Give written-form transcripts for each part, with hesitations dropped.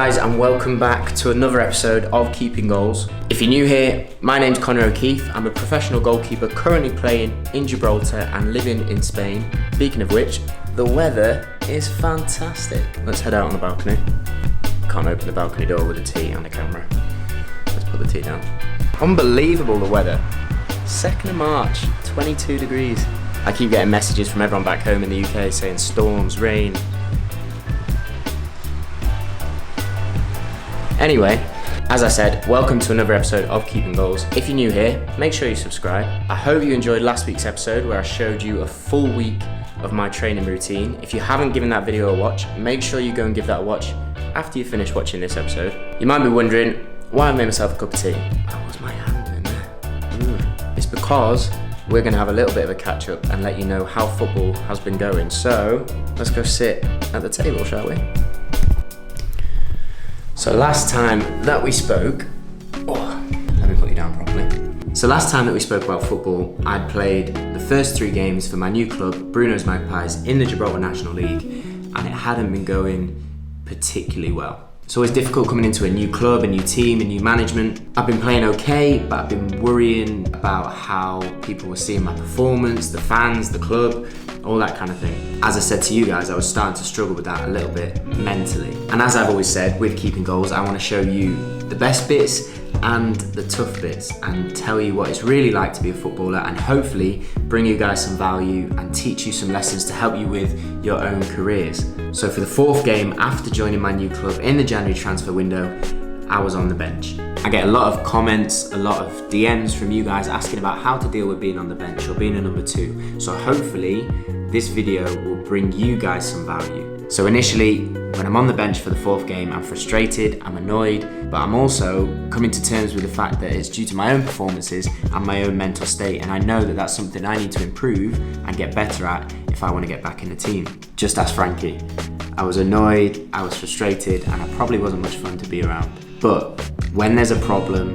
guys, and welcome back to another episode of Keeping Goals. If you're new here, my name's Conor O'Keefe. I'm a professional goalkeeper currently playing in Gibraltar and living in Spain. Speaking of which, the weather is fantastic. Let's head out on the balcony. Can't open the balcony door with a tea and a camera. Let's put the tea down. Unbelievable, the weather. 2nd of March, 22 degrees. I keep getting messages from everyone back home in the UK saying storms, rain. Anyway, as I said, welcome to another episode of Keeping Goals. If you're new here, make sure you subscribe. I hope you enjoyed last week's episode where I showed you a full week of my training routine. If you haven't given that video a watch, make sure you go and give that a watch after you finish watching this episode. You might be wondering why I made myself a cup of tea. That was my hand in there. It's because we're going to have a little bit of a catch up and let you know how football has been going. So let's go sit at the table, shall we? So last time that we spoke, let me put you down properly. So last time that we spoke about football, I'd played the first 3 games for my new club, Bruno's Magpies, in the Gibraltar National League, and it hadn't been going particularly well. It's always difficult coming into a new club, a new team, a new management. I've been playing okay, but I've been worrying about how people were seeing my performance, the fans, the club, all that kind of thing. As I said to you guys, I was starting to struggle with that a little bit mentally. And as I've always said, with Keeping Goals, I want to show you the best bits and the tough bits and tell you what it's really like to be a footballer and hopefully bring you guys some value and teach you some lessons to help you with your own careers. So for the 4th game after joining my new club in the January transfer window, I was on the bench. I get a lot of comments, a lot of DMs from you guys asking about how to deal with being on the bench or being a number 2. So hopefully this video will bring you guys some value. So initially, when I'm on the bench for the 4th game, I'm frustrated, I'm annoyed, but I'm also coming to terms with the fact that it's due to my own performances and my own mental state, and I know that that's something I need to improve and get better at if I want to get back in the team. Just ask Frankie. I was annoyed, I was frustrated, and I probably wasn't much fun to be around. But when there's a problem,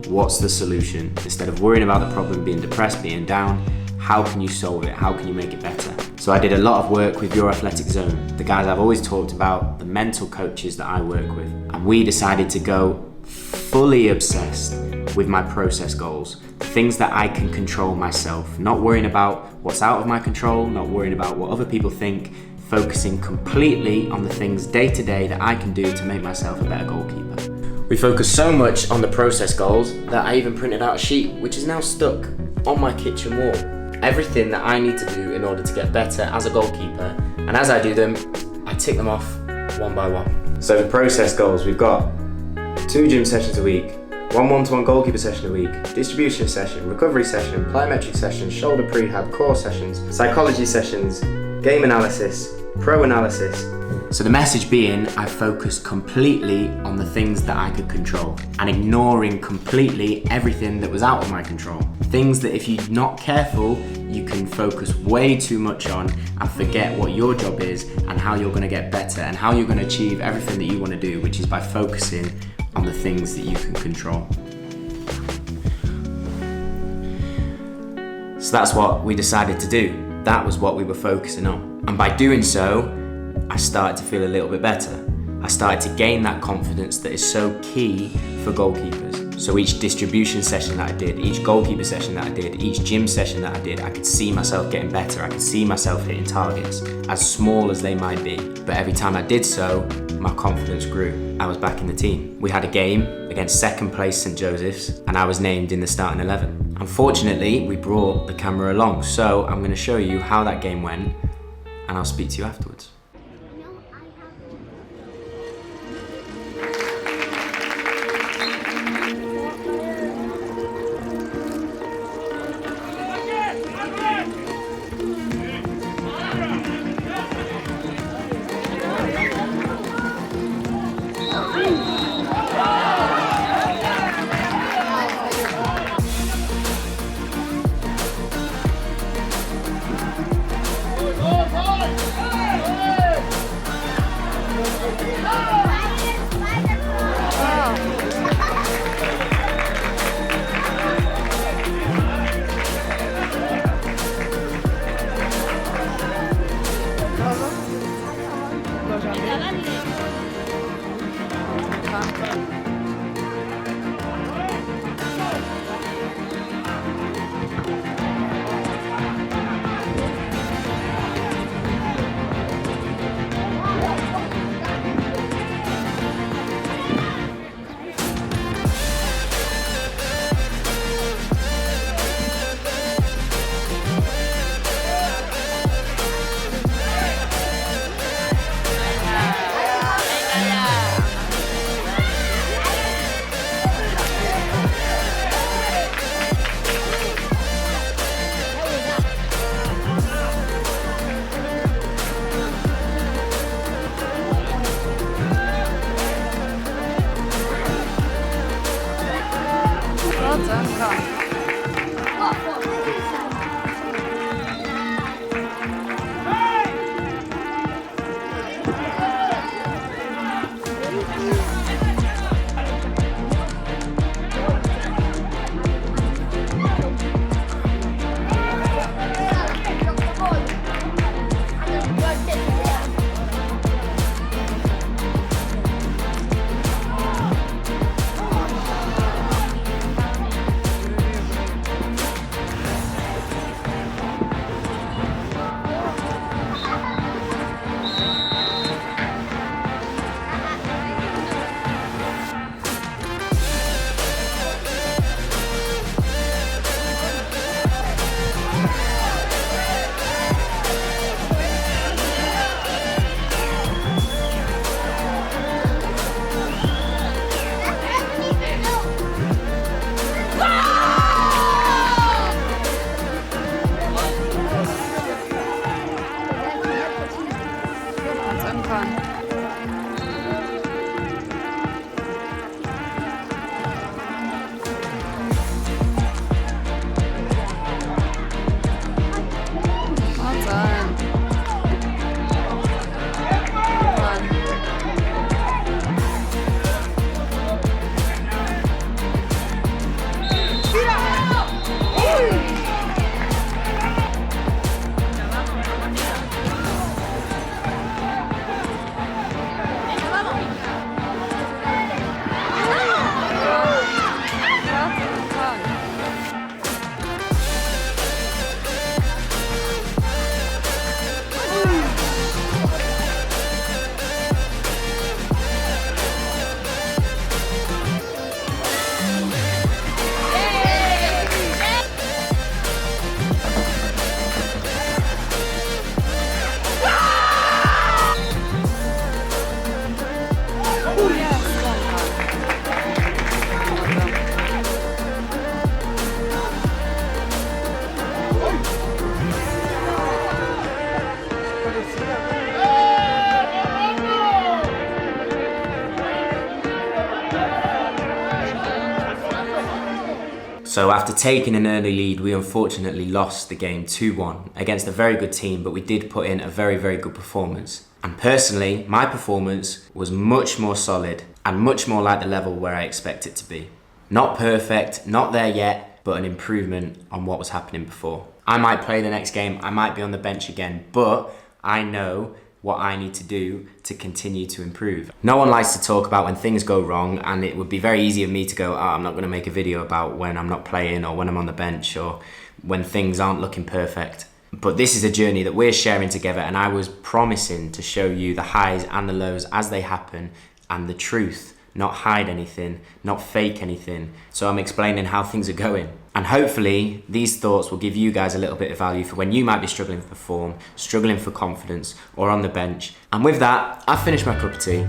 what's the solution? Instead of worrying about the problem, being depressed, being down, how can you solve it? How can you make it better? So I did a lot of work with Your Athletic Zone, the guys I've always talked about, the mental coaches that I work with. And we decided to go fully obsessed with my process goals, the things that I can control myself, not worrying about what's out of my control, not worrying about what other people think, focusing completely on the things day to day that I can do to make myself a better goalkeeper. We focused so much on the process goals that I even printed out a sheet which is now stuck on my kitchen wall. Everything that I need to do in order to get better as a goalkeeper, and as I do them, I tick them off one by one. So the process goals, we've got 2 gym sessions a week, 1 one-to-one goalkeeper session a week, distribution session, recovery session, plyometric sessions, shoulder prehab, core sessions, psychology sessions, game analysis, pro analysis. So the message being, I focused completely on the things that I could control and ignoring completely everything that was out of my control. Things that if you're not careful, you can focus way too much on and forget what your job is and how you're going to get better and how you're going to achieve everything that you want to do, which is by focusing on the things that you can control. So that's what we decided to do. That was what we were focusing on. And by doing so, I started to feel a little bit better. I started to gain that confidence that is so key for goalkeepers. So each distribution session that I did, each goalkeeper session that I did, each gym session that I did, I could see myself getting better. I could see myself hitting targets, as small as they might be. But every time I did so, my confidence grew. I was back in the team. We had a game against 2nd place St Joseph's, and I was named in the starting 11. Unfortunately, we brought the camera along, so I'm going to show you how that game went, and I'll speak to you afterwards. So after taking an early lead, we unfortunately lost the game 2-1 against a very good team, but we did put in a very, very good performance. And personally, my performance was much more solid and much more like the level where I expect it to be. Not perfect, not there yet, but an improvement on what was happening before. I might play the next game, I might be on the bench again, but I know what I need to do to continue to improve. No one likes to talk about when things go wrong, and it would be very easy of me to go, I'm not gonna make a video about when I'm not playing or when I'm on the bench or when things aren't looking perfect. But this is a journey that we're sharing together, and I was promising to show you the highs and the lows as they happen and the truth, not hide anything, not fake anything. So I'm explaining how things are going. And hopefully these thoughts will give you guys a little bit of value for when you might be struggling for form, struggling for confidence, or on the bench. And with that, I've finished my cup of tea.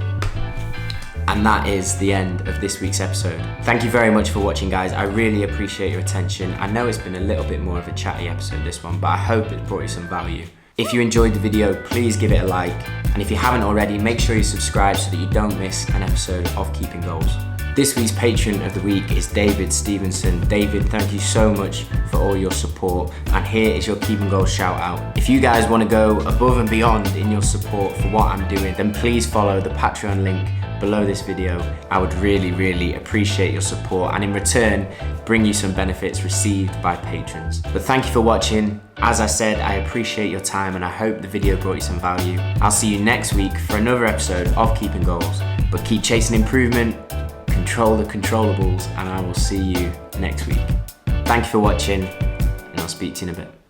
And that is the end of this week's episode. Thank you very much for watching, guys. I really appreciate your attention. I know it's been a little bit more of a chatty episode, this one, but I hope it's brought you some value. If you enjoyed the video, please give it a like. And if you haven't already, make sure you subscribe so that you don't miss an episode of Keeping Goals. This week's patron of the week is David Stevenson. David, thank you so much for all your support. And here is your Keeping Goals shout out. If you guys want to go above and beyond in your support for what I'm doing, then please follow the Patreon link below this video. I would really, really appreciate your support, and in return, bring you some benefits received by patrons. But thank you for watching. As I said, I appreciate your time and I hope the video brought you some value. I'll see you next week for another episode of Keeping Goals. But keep chasing improvement, control the controllables, and I will see you next week. Thank you for watching, and I'll speak to you in a bit.